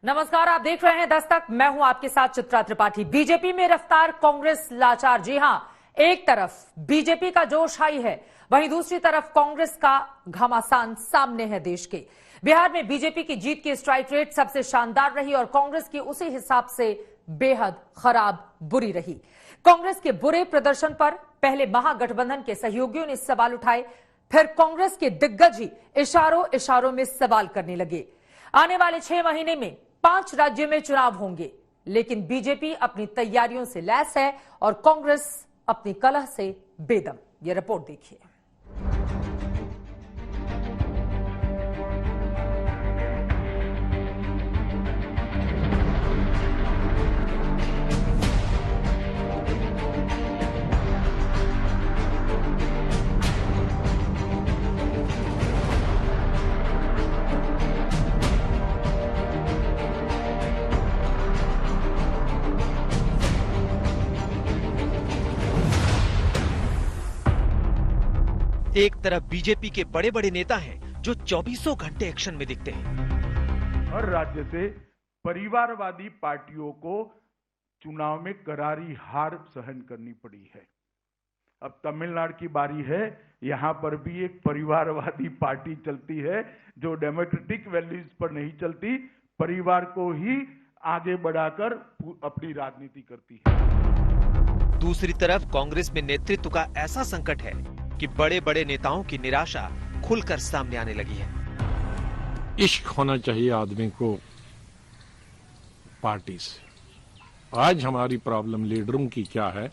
नमस्कार, आप देख रहे हैं दस्तक। मैं हूं आपके साथ चित्रा त्रिपाठी। बीजेपी में रफ्तार, कांग्रेस लाचार। जी हां, एक तरफ बीजेपी का जोश हाई है, वहीं दूसरी तरफ कांग्रेस का घमासान सामने है देश के। बिहार में बीजेपी की जीत की स्ट्राइक रेट सबसे शानदार रही और कांग्रेस की उसी हिसाब से बेहद खराब बुरी रही। कांग्रेस के बुरे प्रदर्शन पर पहले महागठबंधन के सहयोगियों ने सवाल उठाए, फिर कांग्रेस के दिग्गज ही इशारों इशारों में सवाल करने लगे। आने वाले 6 महीने में 5 राज्यों में चुनाव होंगे, लेकिन बीजेपी अपनी तैयारियों से लैस है और कांग्रेस अपनी कलह से बेदम। यह रिपोर्ट देखिए। एक तरफ बीजेपी के बड़े बड़े नेता हैं जो 24 घंटे एक्शन में दिखते हैं। हर राज्य से परिवारवादी पार्टियों को चुनाव में करारी हार सहन करनी पड़ी है। अब तमिलनाडु की बारी है। यहां पर भी एक परिवारवादी पार्टी चलती है जो डेमोक्रेटिक वैल्यूज पर नहीं चलती, परिवार को ही आगे बढ़ाकर अपनी राजनीति करती है। दूसरी तरफ कांग्रेस में नेतृत्व का ऐसा संकट है कि बड़े बड़े नेताओं की निराशा खुलकर सामने आने लगी है। इश्क होना चाहिए आदमी को पार्टी से। आज हमारी प्रॉब्लम लीडरों की क्या है?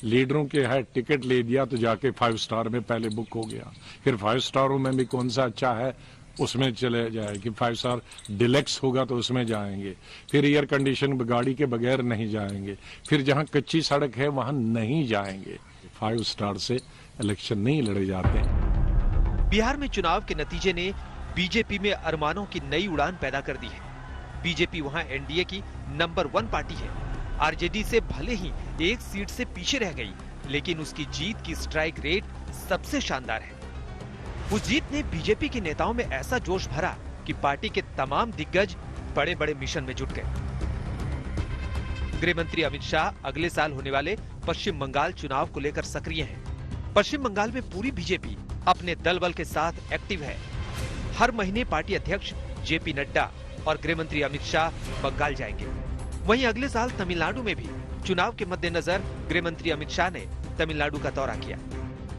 लीडरों के है टिकट ले दिया तो जाके 5 स्टार में पहले बुक हो गया, फिर 5 स्टारों में भी कौन सा अच्छा है उसमें चले जाए कि 5 स्टार डिलेक्स होगा तो उसमें जाएंगे, फिर एयर कंडीशन गाड़ी के बगैर नहीं जाएंगे, फिर जहां कच्ची सड़क है वहां नहीं जाएंगे। 5 स्टार से इलेक्शन नहीं लड़े जाते। बिहार में चुनाव के नतीजे ने बीजेपी में अरमानों की नई उड़ान पैदा कर दी है। बीजेपी वहां एनडीए की नंबर 1 पार्टी है। आरजेडी से भले ही एक सीट से पीछे रह गई, लेकिन उसकी जीत की स्ट्राइक रेट सबसे शानदार है। उस जीत ने बीजेपी के नेताओं में ऐसा जोश भरा कि पार्टी के तमाम दिग्गज बड़े बड़े मिशन में जुट गए। गृह मंत्री अमित शाह अगले साल होने वाले पश्चिम बंगाल चुनाव को लेकर सक्रिय हैं। पश्चिम बंगाल में पूरी बीजेपी अपने दल बल के साथ एक्टिव है। हर महीने पार्टी अध्यक्ष जेपी नड्डा और गृह मंत्री अमित शाह बंगाल जाएंगे। वहीं अगले साल तमिलनाडु में भी चुनाव के मद्देनजर गृह मंत्री अमित शाह ने तमिलनाडु का दौरा किया।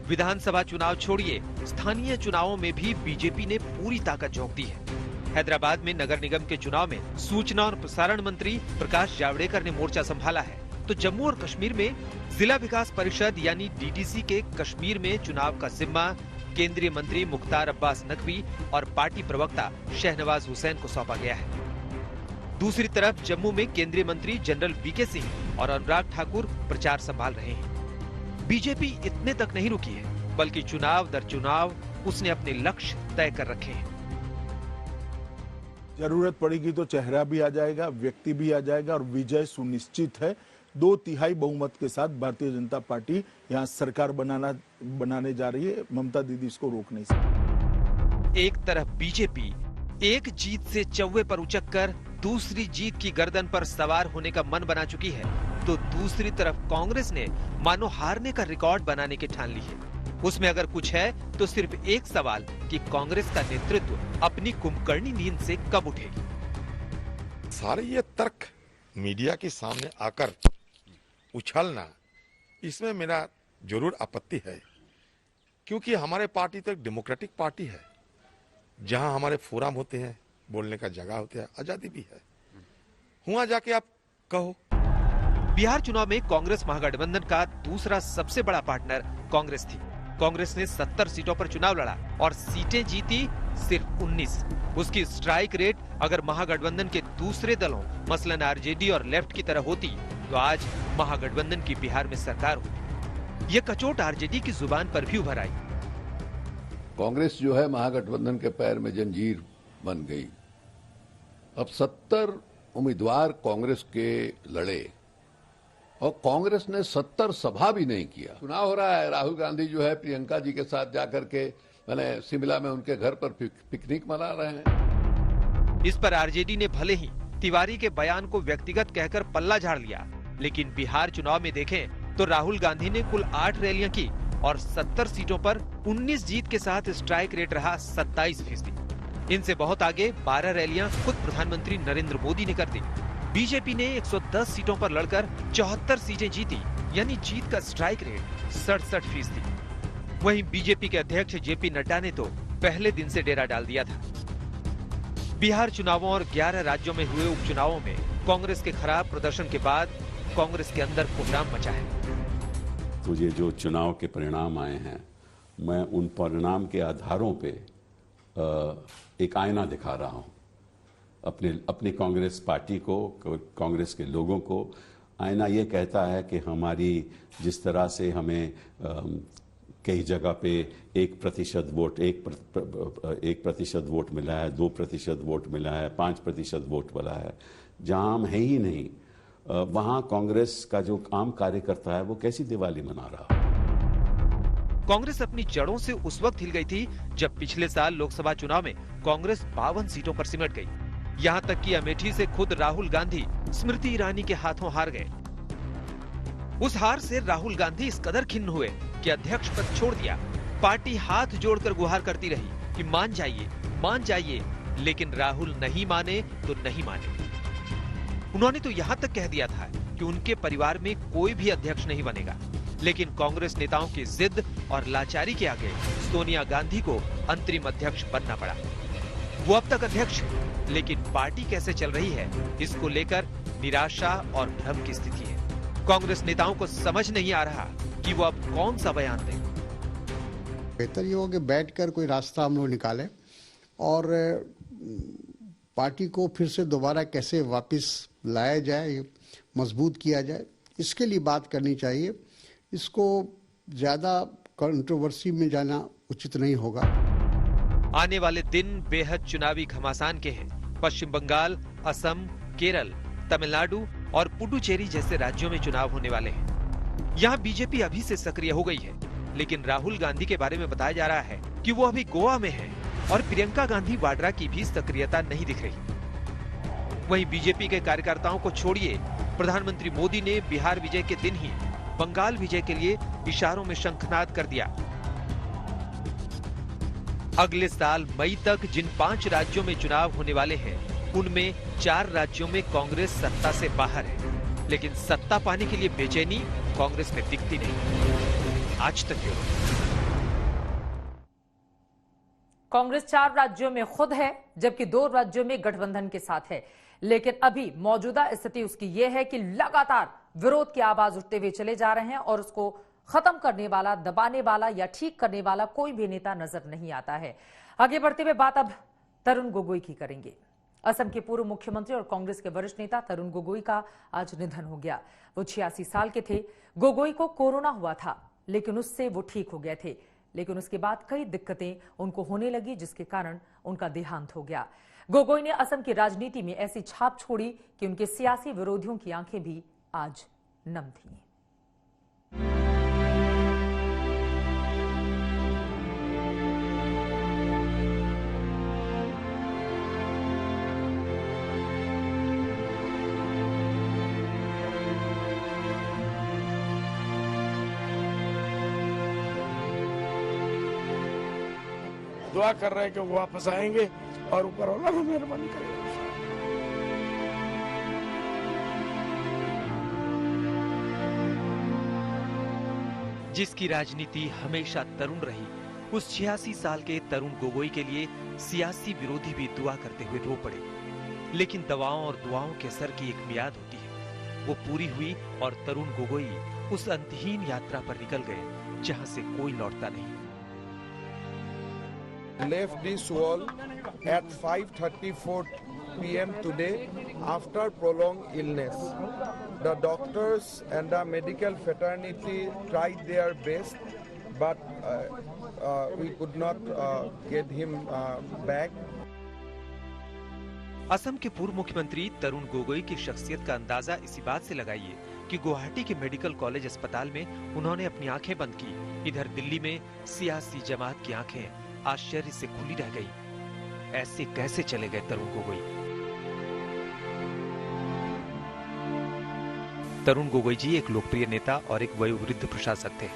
विधानसभा चुनाव छोड़िए, स्थानीय चुनावों में भी बीजेपी ने पूरी ताकत झोंक दी है। हैदराबाद में नगर निगम के चुनाव में सूचना और प्रसारण मंत्री प्रकाश जावड़ेकर ने मोर्चा संभाला है, तो जम्मू और कश्मीर में जिला विकास परिषद यानी डीडीसी के कश्मीर में चुनाव का जिम्मा केंद्रीय मंत्री मुख्तार अब्बास नकवी और पार्टी प्रवक्ता शहनवाज हुसैन को सौंपा गया है। दूसरी तरफ जम्मू में केंद्रीय मंत्री जनरल वीके सिंह और अनुराग ठाकुर प्रचार संभाल रहे हैं। बीजेपी इतने तक नहीं रुकी है, बल्कि चुनाव दर चुनाव उसने अपने लक्ष्य तय कर रखे हैं। जरूरत पड़ेगी तो चेहरा भी आ जाएगा, व्यक्ति भी आ जाएगा और विजय सुनिश्चित है। 2/3 बहुमत के साथ भारतीय जनता पार्टी यहाँ सरकार बनाने जा रही है। ममता दीदी इसको रोक नहीं सकती। एक तरफ बीजेपी एक जीत से चौवे पर उचक कर दूसरी जीत की गर्दन पर सवार होने का मन बना चुकी है, तो दूसरी तरफ कांग्रेस ने मानो हारने का रिकॉर्ड बनाने की ठान ली है। उसमें अगर कुछ है तो सिर्फ एक सवाल कि कांग्रेस का नेतृत्व अपनी कुंभकर्णी नींद से कब उठेगी। सारे ये तर्क मीडिया के सामने आकर उछलना, इसमें मेरा जरूर आपत्ति है, क्योंकि हमारे पार्टी तो एक डेमोक्रेटिक पार्टी है जहां हमारे फोरम होते हैं, बोलने का जगह होता है, आजादी भी है। हुआ जाके आप कहो। बिहार चुनाव में कांग्रेस महागठबंधन का दूसरा सबसे बड़ा पार्टनर कांग्रेस थी। कांग्रेस ने 70 सीटों पर चुनाव लड़ा और सीटें जीती सिर्फ 19। उसकी स्ट्राइक रेट अगर महागठबंधन के दूसरे दलों मसलन आरजेडी और लेफ्ट की तरह होती तो आज महागठबंधन की बिहार में सरकार होती। ये कचोट आरजेडी की जुबान पर भी उभर आई। कांग्रेस जो है महागठबंधन के पैर में जंजीर बन गई। अब 70 उम्मीदवार कांग्रेस के लड़े और कांग्रेस ने 70 सभा भी नहीं किया। चुनाव हो रहा है, राहुल गांधी जो है प्रियंका जी के साथ जाकर के मैंने शिमला में उनके घर पर पिकनिक मना रहे हैं। इस पर आरजेडी ने भले ही तिवारी के बयान को व्यक्तिगत कहकर पल्ला झाड़ लिया। लेकिन बिहार चुनाव में देखें तो राहुल गांधी ने कुल 8 रैलियां की और 70 सीटों पर 19 जीत के साथ स्ट्राइक रेट रहा 27%। इनसे बहुत आगे 12 रैलियां खुद प्रधानमंत्री नरेंद्र मोदी ने कर दी। बीजेपी ने 110 सीटों पर लड़कर 74 सीटें जीती, यानी जीत का स्ट्राइक रेट 67%। वहीं बीजेपी के अध्यक्ष जेपी नड्डा ने तो पहले दिन से डेरा डाल दिया था। बिहार चुनावों और 11 राज्यों में हुए उपचुनावों में कांग्रेस के खराब प्रदर्शन के बाद कांग्रेस के अंदर कोहराम मचा है। तो ये जो चुनाव के परिणाम आए हैं, मैं उन परिणाम के आधारों पे एक आईना दिखा रहा हूं अपनी कांग्रेस पार्टी को, कांग्रेस के लोगों को। आईना ये कहता है कि हमारी जिस तरह से हमें कई जगह पे 1% वोट 1% वोट मिला है, 2% वोट मिला है, 5% वोट मिला है, जहां हम है ही नहीं, वहां कांग्रेस का जो आम कार्यकर्ता है वो कैसी दिवाली मना रहा है। कांग्रेस अपनी जड़ों से उस वक्त हिल गई थी जब पिछले साल लोकसभा चुनाव में कांग्रेस 52 सीटों पर सिमट गई। यहां तक कि अमेठी से खुद राहुल गांधी स्मृति ईरानी के हाथों हार गए। उस हार से राहुल गांधी इस कदर खिन्न हुए कि अध्यक्ष पद छोड़ दिया। पार्टी हाथ जोड़कर गुहार करती रही कि मान जाइए, लेकिन राहुल नहीं माने तो नहीं माने। उन्होंने तो यहां तक कह दिया था कि उनके परिवार में कोई भी अध्यक्ष नहीं बनेगा। लेकिन कांग्रेस नेताओं की जिद और लाचारी के आगे सोनिया गांधी को अंतरिम अध्यक्ष बनना पड़ा। वो अब तक अध्यक्ष है, लेकिन पार्टी कैसे चल रही है इसको लेकर निराशा और भ्रम की स्थिति है। कांग्रेस नेताओं को समझ नहीं आ रहा कि वो अब कौन सा बयान दें। बेहतर ये हो कि बैठकर कोई रास्ता हम लोग निकालें और पार्टी को फिर से दोबारा कैसे वापस लाया जाए, मजबूत किया जाए, इसके लिए बात करनी चाहिए। इसको ज्यादा कंट्रोवर्सी में जाना उचित नहीं होगा। आने वाले दिन बेहद चुनावी घमासान के हैं। पश्चिम बंगाल, असम, केरल, तमिलनाडु और पुडुचेरी जैसे राज्यों में चुनाव होने वाले हैं। यहाँ बीजेपी अभी से सक्रिय हो गई है, लेकिन राहुल गांधी के बारे में बताया जा रहा है कि वो अभी गोवा में हैं और प्रियंका गांधी वाड्रा की भी सक्रियता नहीं दिख रही। वहीं बीजेपी के कार्यकर्ताओं को छोड़िए, प्रधानमंत्री मोदी ने बिहार विजय के दिन ही बंगाल विजय के लिए इशारों में शंखनाद कर दिया। अगले साल मई तक जिन 5 राज्यों में चुनाव होने वाले हैं, उनमें 4 राज्यों में कांग्रेस सत्ता से बाहर है, लेकिन सत्ता पाने के लिए बेचैनी कांग्रेस में दिखती नहीं। आज तक कांग्रेस 4 राज्यों में खुद है, जबकि 2 राज्यों में गठबंधन के साथ है। लेकिन अभी मौजूदा स्थिति उसकी यह है कि लगातार विरोध की आवाज उठते हुए चले जा रहे हैं और उसको खत्म करने वाला, दबाने वाला या ठीक करने वाला कोई भी नेता नजर नहीं आता है। आगे बढ़ते हुए बात अब तरुण गोगोई की करेंगे। असम के पूर्व मुख्यमंत्री और कांग्रेस के वरिष्ठ नेता तरुण गोगोई का आज निधन हो गया। वो 86 साल के थे। गोगोई को कोरोना हुआ था, लेकिन उससे वो ठीक हो गए थे। लेकिन उसके बाद कई दिक्कतें उनको होने लगी, जिसके कारण उनका देहांत हो गया। गोगोई ने असम की राजनीति में ऐसी छाप छोड़ी कि उनके सियासी विरोधियों की आंखें भी आज नम थीं। दुआ कर रहे हैं कि वो वापस आएंगे और ऊपर वाला भी मेहरबानी करेगा। जिसकी राजनीति हमेशा तरुण रही, उस 86 साल के तरुण गोगोई के लिए सियासी विरोधी भी दुआ करते हुए रो पड़े। लेकिन दवाओं और दुआओं के असर की एक मियाद होती है। वो पूरी हुई और तरुण गोगोई उस अंतहीन यात्रा पर निकल गए जहां से कोई लौटता नहीं। Left this world at 5:34 p.m. today after prolonged illness. The doctors and the medical fraternity tried their best, but we could not get him back. Assam के पूर्व मुख्यमंत्री तरुण गोगोई की शख्सियत का अंदाजा इसी बात से लगाइए कि गुवाहाटी के मेडिकल कॉलेज अस्पताल में उन्होंने अपनी आंखें बंद की। इधर दिल्ली में सियासी जमात की आंखें आश्चर्य से खुली रह गई। ऐसे कैसे चले गए तरुण गोगोई? तरुण गोगोई जी एक लोकप्रिय नेता और एक वयोवृद्ध प्रशासक थे,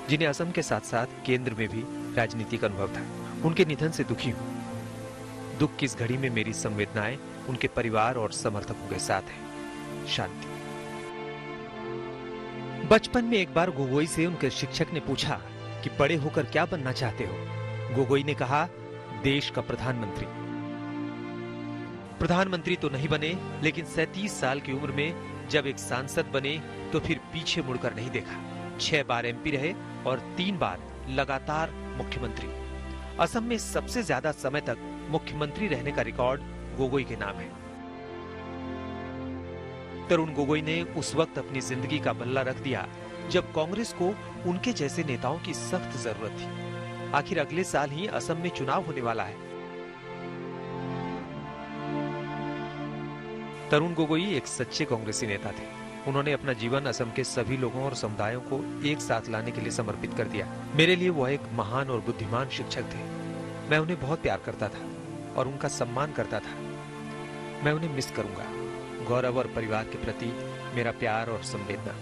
जिन्हें असम के साथ साथ केंद्र में भी राजनीतिक अनुभव था। उनके निधन से दुखी हूं। दुख की इस घड़ी में मेरी संवेदनाएं उनके परिवार और समर्थकों के साथ है। शांति। बचपन में एक बार गोगोई से उनके शिक्षक ने पूछा कि बड़े होकर क्या बनना चाहते हो। गोगोई ने कहा, देश का प्रधानमंत्री। प्रधानमंत्री तो नहीं बने, लेकिन 37 साल की उम्र में जब एक सांसद बने तो फिर पीछे मुड़कर नहीं देखा। 6 बार एमपी रहे और 3 बार लगातार मुख्यमंत्री। असम में सबसे ज्यादा समय तक मुख्यमंत्री रहने का रिकॉर्ड गोगोई के नाम है। तरुण गोगोई ने उस वक्त अपनी जिंदगी का बल्ला रख दिया जब कांग्रेस को उनके जैसे नेताओं की सख्त जरूरत थी। आखिर अगले साल ही असम में चुनाव होने वाला है। तरुण गोगोई एक सच्चे कांग्रेसी नेता थे। उन्होंने अपना जीवन असम के सभी लोगों और समुदायों को एक साथ लाने के लिए समर्पित कर दिया। मेरे लिए वह एक महान और बुद्धिमान शिक्षक थे। मैं उन्हें बहुत प्यार करता था और उनका सम्मान करता था। मैं उन्हें मिस करूंगा। गौरव और परिवार के प्रति मेरा प्यार और संवेदना।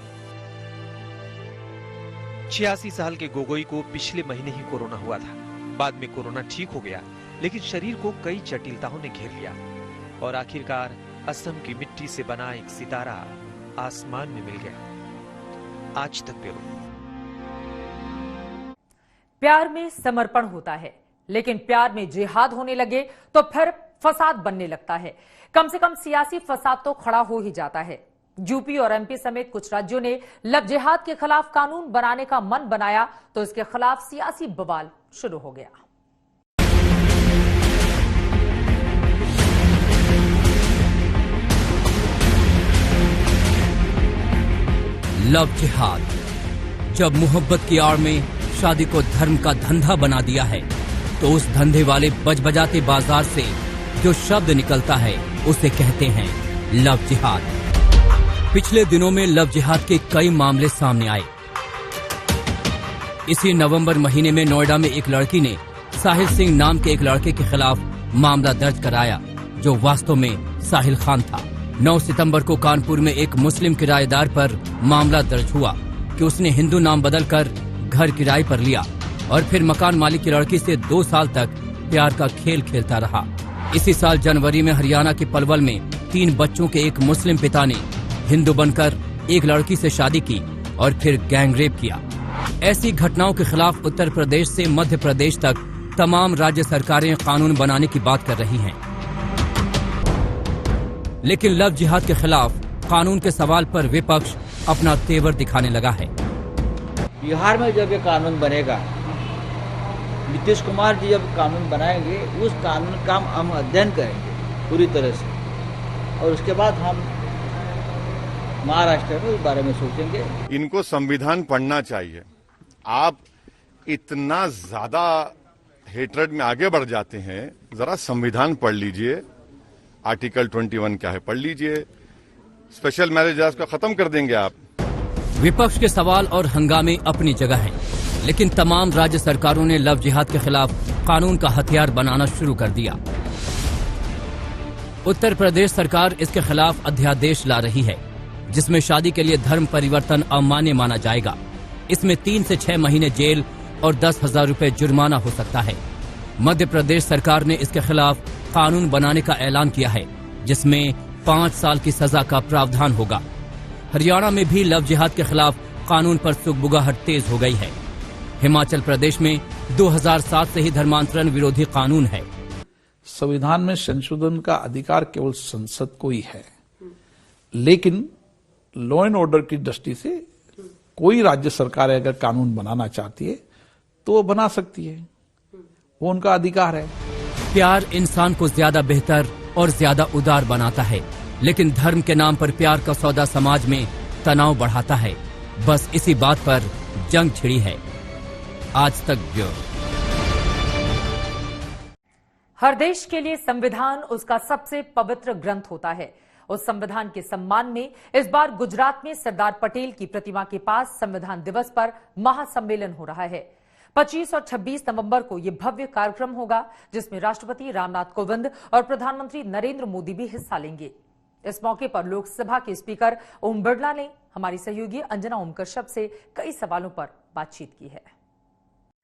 86 साल के गोगोई को पिछले महीने ही कोरोना हुआ था। बाद में कोरोना ठीक हो गया, लेकिन शरीर को कई जटिलताओं ने घेर लिया और आखिरकार असम की मिट्टी से बना एक सितारा आसमान में मिल गया। आज तक ब्यूरो। प्यार में समर्पण होता है, लेकिन प्यार में जिहाद होने लगे तो फिर फसाद बनने लगता है। कम से कम सियासी फसाद तो खड़ा हो ही जाता है। यूपी और एमपी समेत कुछ राज्यों ने लव जिहाद के खिलाफ कानून बनाने का मन बनाया तो इसके खिलाफ सियासी बवाल शुरू हो गया। लव जिहाद। जब मोहब्बत की आड़ में शादी को धर्म का धंधा बना दिया है तो उस धंधे वाले बजबजाते बाजार से जो शब्द निकलता है उसे कहते हैं लव जिहाद। पिछले दिनों में लव जिहाद के कई मामले सामने आए। इसी नवंबर महीने में नोएडा में एक लड़की ने साहिल सिंह नाम के एक लड़के के खिलाफ मामला दर्ज कराया, जो वास्तव में साहिल खान था। 9 सितंबर को कानपुर में एक मुस्लिम किराएदार पर मामला दर्ज हुआ कि उसने हिंदू नाम बदलकर घर किराए पर लिया और फिर मकान मालिक की लड़की से 2 साल तक प्यार का खेल खेलता रहा। इसी साल जनवरी में हरियाणा के पलवल में 3 बच्चों के एक मुस्लिम पिता ने हिंदू बनकर एक लड़की से शादी की और फिर गैंगरेप किया। ऐसी घटनाओं के खिलाफ उत्तर प्रदेश से मध्य प्रदेश तक तमाम राज्य सरकारें कानून बनाने की बात कर रही हैं। लेकिन लव जिहाद के खिलाफ कानून के सवाल पर विपक्ष अपना तेवर दिखाने लगा है। बिहार में जब ये कानून बनेगा, नीतीश कुमार जी जब कानून बनाएंगे, उस कानून का हम अध्ययन करेंगे पूरी तरह से और उसके बाद हम महाराष्ट्र में इस बारे में सोचेंगे। इनको संविधान पढ़ना चाहिए। आप इतना ज्यादा हेट्रेड में आगे बढ़ जाते हैं, जरा संविधान पढ़ लीजिए। आर्टिकल 21 क्या है पढ़ लीजिए। स्पेशल मैरिज को खत्म कर देंगे आप। विपक्ष के सवाल और हंगामे अपनी जगह हैं, लेकिन तमाम राज्य सरकारों ने लव जिहाद के खिलाफ कानून का हथियार बनाना शुरू कर दिया। उत्तर प्रदेश सरकार इसके खिलाफ अध्यादेश ला रही है, जिसमें शादी के लिए धर्म परिवर्तन अमान्य माना जाएगा। इसमें 3 से 6 महीने जेल और 10,000 रुपए जुर्माना हो सकता है। मध्य प्रदेश सरकार ने इसके खिलाफ कानून बनाने का ऐलान किया है, जिसमें 5 साल की सजा का प्रावधान होगा। हरियाणा में भी लव जिहाद के खिलाफ कानून पर सुगबुगाहट तेज हो गई है। हिमाचल प्रदेश में 2007 से ही धर्मांतरण विरोधी कानून है। संविधान में संशोधन का अधिकार केवल संसद को ही है, लेकिन लॉ एंड ऑर्डर की दृष्टि से कोई राज्य सरकार अगर कानून बनाना चाहती है तो वो बना सकती है, वो उनका अधिकार है। प्यार इंसान को ज्यादा बेहतर और ज्यादा उदार बनाता है, लेकिन धर्म के नाम पर प्यार का सौदा समाज में तनाव बढ़ाता है। बस इसी बात पर जंग छिड़ी है। आज तक ब्यूरो। हर देश के लिए संविधान उसका सबसे पवित्र ग्रंथ होता है। उस संविधान के सम्मान में इस बार गुजरात में सरदार पटेल की प्रतिमा के पास संविधान दिवस पर महासम्मेलन हो रहा है। 25 और 26 नवंबर को यह भव्य कार्यक्रम होगा, जिसमें राष्ट्रपति रामनाथ कोविंद और प्रधानमंत्री नरेंद्र मोदी भी हिस्सा लेंगे। इस मौके पर लोकसभा के स्पीकर ओम बिरला ने हमारी सहयोगी अंजना ओम कश्यप से कई सवालों पर बातचीत की है।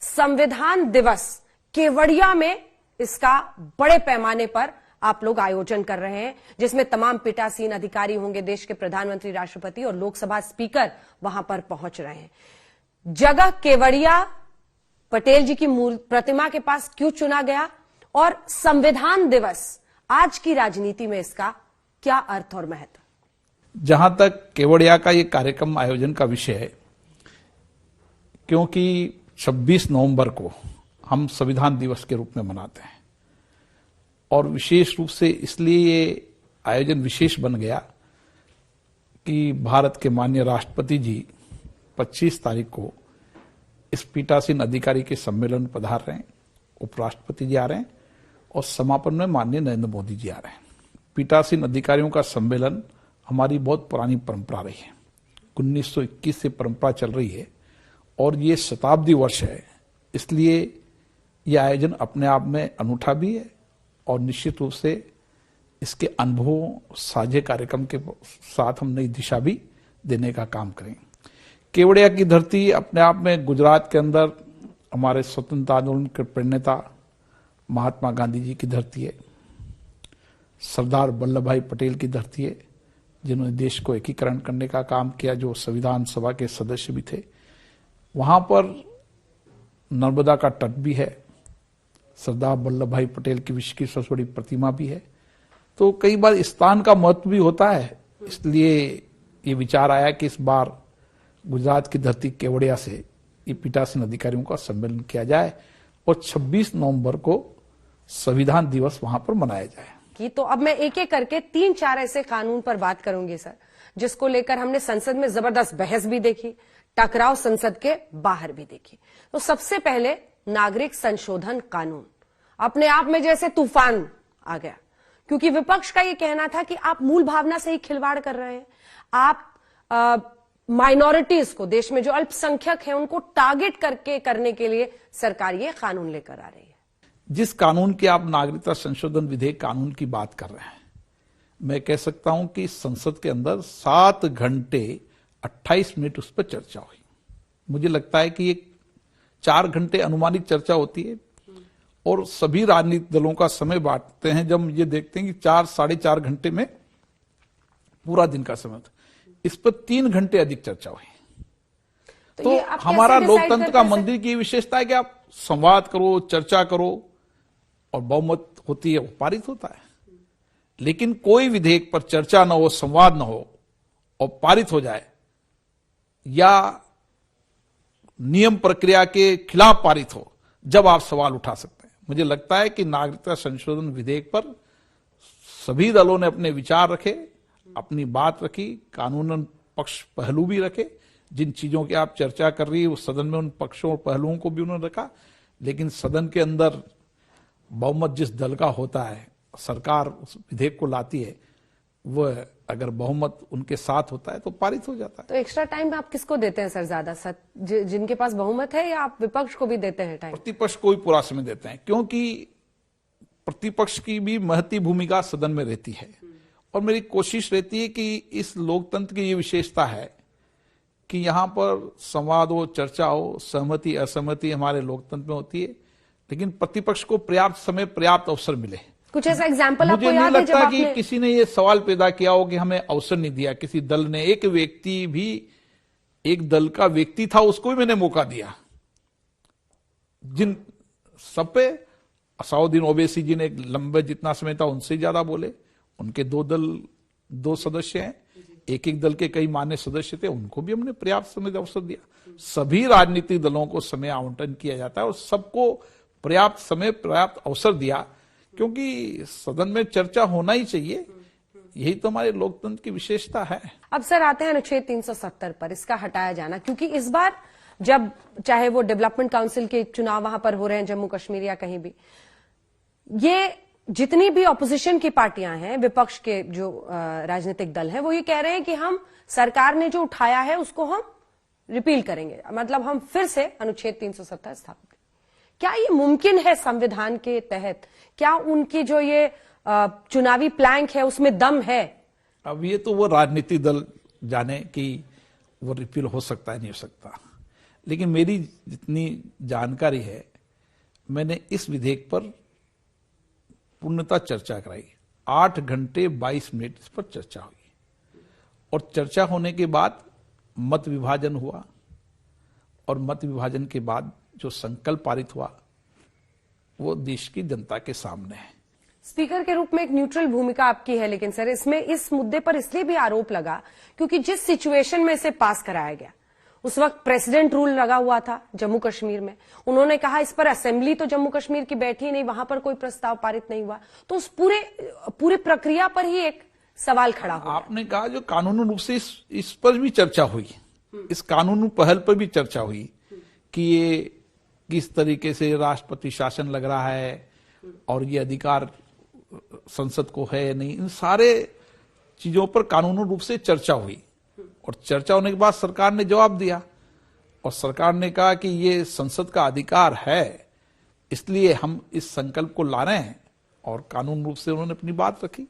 संविधान दिवस केवड़िया में इसका बड़े पैमाने पर आप लोग आयोजन कर रहे हैं, जिसमें तमाम पीठासीन अधिकारी होंगे, देश के प्रधानमंत्री, राष्ट्रपति और लोकसभा स्पीकर वहां पर पहुंच रहे हैं। जगह केवड़िया पटेल जी की प्रतिमा के पास क्यों चुना गया और संविधान दिवस आज की राजनीति में इसका क्या अर्थ और महत्व? जहां तक केवड़िया का ये कार्यक्रम आयोजन का विषय है, क्योंकि 26 नवंबर को हम संविधान दिवस के रूप में मनाते हैं और विशेष रूप से इसलिए ये आयोजन विशेष बन गया कि भारत के माननीय राष्ट्रपति जी 25 तारीख को इस पीठासीन अधिकारी के सम्मेलन में पधार रहे हैं, उपराष्ट्रपति जी आ रहे हैं और समापन में माननीय नरेंद्र मोदी जी आ रहे हैं। पीठासीन अधिकारियों का सम्मेलन हमारी बहुत पुरानी परंपरा रही है, 1921 से परंपरा चल रही है और ये शताब्दी वर्ष है, इसलिए यह आयोजन अपने आप में अनूठा भी है और निश्चित रूप से इसके अनुभवों साझे कार्यक्रम के साथ हम नई दिशा भी देने का काम करेंगे। केवड़िया की धरती अपने आप में गुजरात के अंदर हमारे स्वतंत्रता आंदोलन के प्रणेता महात्मा गांधी जी की धरती है, सरदार वल्लभ भाई पटेल की धरती है, जिन्होंने देश को एकीकरण करने का काम किया, जो संविधान सभा के सदस्य भी थे। वहां पर नर्मदा का तट भी है, सरदार वल्लभ भाई पटेल की विश्व की सबसे बड़ी प्रतिमा भी है। तो कई बार स्थान का महत्व भी होता है, इसलिए ये विचार आया कि इस बार गुजरात की धरती केवड़िया से ये पीठासीन अधिकारियों का सम्मेलन किया जाए और 26 नवंबर को संविधान दिवस वहां पर मनाया जाए। तो अब मैं एक एक करके 3-4 ऐसे कानून पर बात करूंगी सर, जिसको लेकर हमने संसद में जबरदस्त बहस भी देखी, टकराव संसद के बाहर भी देखी। तो सबसे पहले नागरिक संशोधन कानून अपने आप में जैसे तूफान आ गया, क्योंकि विपक्ष का यह कहना था कि आप मूल भावना से ही खिलवाड़ कर रहे हैं, आप माइनॉरिटीज को, देश में जो अल्पसंख्यक है उनको टारगेट करके करने के लिए सरकार ये कानून लेकर आ रही है। जिस कानून की आप नागरिकता संशोधन विधेयक कानून की बात कर रहे हैं, मैं कह सकता हूं कि संसद के अंदर 7 घंटे 28 मिनट उस पर चर्चा हुई। मुझे लगता है कि ये 4 घंटे अनुमानित चर्चा होती है और सभी राजनीतिक दलों का समय बांटते हैं जब ये देखते हैं कि 4-4.5 घंटे में पूरा दिन का समय था, इस पर 3 घंटे अधिक चर्चा हुई। तो हमारा लोकतंत्र का मंदिर की विशेषता है कि आप संवाद करो, चर्चा करो और बहुमत होती है, वो पारित होता है। लेकिन कोई विधेयक पर चर्चा न हो, संवाद न हो और पारित हो जाए या नियम प्रक्रिया के खिलाफ पारित हो, जब आप सवाल उठा सकते हैं। मुझे लगता है कि नागरिकता संशोधन विधेयक पर सभी दलों ने अपने विचार रखे, अपनी बात रखी, कानूनन पक्ष पहलू भी रखे। जिन चीजों की आप चर्चा कर रही है उस सदन में उन पक्षों और पहलुओं को भी उन्होंने रखा, लेकिन सदन के अंदर बहुमत जिस दल का होता है, सरकार उस विधेयक को लाती है, वह अगर बहुमत उनके साथ होता है तो पारित हो जाता है। तो एक्स्ट्रा टाइम आप किसको देते हैं सर ज्यादा, जिनके पास बहुमत है, या आप विपक्ष को भी देते हैं टाइम? प्रतिपक्ष को भी पूरा समय देते हैं, क्योंकि प्रतिपक्ष की भी महती भूमिका सदन में रहती है और मेरी कोशिश रहती है कि इस लोकतंत्र की ये विशेषता है कि यहां पर संवाद हो, चर्चा हो, सहमति असहमति हमारे लोकतंत्र में होती है, लेकिन प्रतिपक्ष को पर्याप्त समय, पर्याप्त अवसर मिले। कुछ ऐसा एग्जाम्पल आपको याद है? मुझे नहीं लगता कि किसी ने ये सवाल पैदा किया हो कि हमें अवसर नहीं दिया। किसी दल ने, एक व्यक्ति भी, एक दल का व्यक्ति था, उसको भी मैंने मौका दिया। जिन सब पे असाउद्दीन ओवैसी जी ने लंबे जितना समय था उनसे ज्यादा बोले, उनके 2 सदस्य हैं, एक दल के कई मान्य सदस्य थे, उनको भी हमने पर्याप्त समय अवसर दिया। सभी राजनीतिक दलों को समय आवंटन किया जाता है और सबको पर्याप्त समय, पर्याप्त अवसर दिया, क्योंकि सदन में चर्चा होना ही चाहिए। यही तो हमारे लोकतंत्र की विशेषता है। अब सर आते हैं अनुच्छेद 370 पर, इसका हटाया जाना, क्योंकि इस बार जब चाहे वो डेवलपमेंट काउंसिल के चुनाव वहां पर हो रहे हैं, जम्मू कश्मीर या कहीं भी, ये जितनी भी ऑपोजिशन की पार्टियां हैं, विपक्ष के जो राजनीतिक दल हैं, वो ये कह रहे हैं कि हम सरकार ने जो उठाया है उसको हम रिपील करेंगे, मतलब हम फिर से अनुच्छेद 370 स्थापित करें। क्या ये मुमकिन है संविधान के तहत? क्या उनकी जो ये चुनावी प्लैंक है उसमें दम है अब ये तो वो राजनीतिक दल जाने कि वो रिपील हो सकता है नहीं हो सकता, लेकिन मेरी जितनी जानकारी है, मैंने इस विधेयक पर पूर्णतः चर्चा कराई। 8 घंटे 22 मिनट इस पर चर्चा हुई और चर्चा होने के बाद मत विभाजन हुआ और मत विभाजन के बाद जो संकल्प पारित हुआ वो देश की जनता के सामने है। स्पीकर के रूप में एक न्यूट्रल भूमिका आपकी है, लेकिन सर इसमें इस मुद्दे पर इसलिए भी आरोप लगा क्योंकि जिस सिचुएशन में इसे पास कराया गया उस वक्त प्रेसिडेंट रूल लगा हुआ था जम्मू कश्मीर में। उन्होंने कहा इस पर असेंबली तो जम्मू कश्मीर की बैठी नहीं, वहां पर कोई प्रस्ताव पारित नहीं हुआ, तो उस पूरे प्रक्रिया पर ही एक सवाल खड़ा हो। आपने कहा जो कानूनी रूप से इस पर भी चर्चा हुई, इस कानूनी पहल पर भी चर्चा हुई कि ये किस तरीके से राष्ट्रपति शासन लग रहा है और ये अधिकार संसद को है नहीं, इन सारे चीजों पर कानूनी रूप से चर्चा हुई और चर्चा होने के बाद सरकार ने जवाब दिया और सरकार ने कहा कि ये संसद का अधिकार है, इसलिए हम इस संकल्प को ला रहे हैं और कानून रूप से उन्होंने अपनी बात रखी।